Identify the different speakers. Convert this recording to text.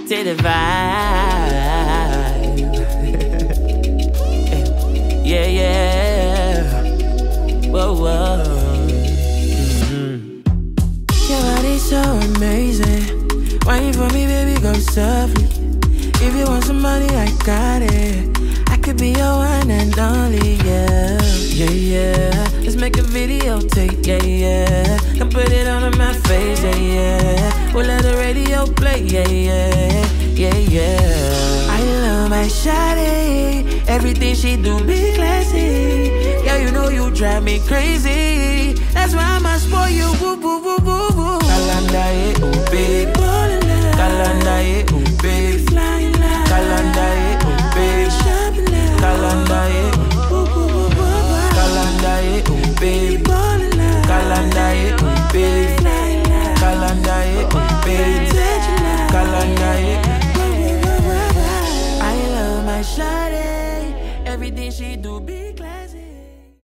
Speaker 1: Take the vibe. Yeah, yeah. Whoa, whoa. Your body's so amazing. Wine for me, baby, go softly. If you want some money, I got it. I could be your one and only, yeah. Yeah, yeah. Let's make a videotape, yeah, yeah. Come put it on my face, yeah, yeah. We'll let the radio play, yeah, yeah. Yeah, yeah. I love my shawty. Everything she do be classy. Yeah, you know you drive me crazy. That's why I must spoil you, woo, woo, woo, woo, woo. Kalanda, yeah, oh, baby. Kalanda, yeah, oh, baby. Kalanda, yeah, oh, baby. Kalanda, yeah, Kalanda, yeah, oh, baby. Kalanda, yeah, oh, baby. Kalanda, yeah, oh, baby. Kalanda, yeah. I love my shawty. Everything she do be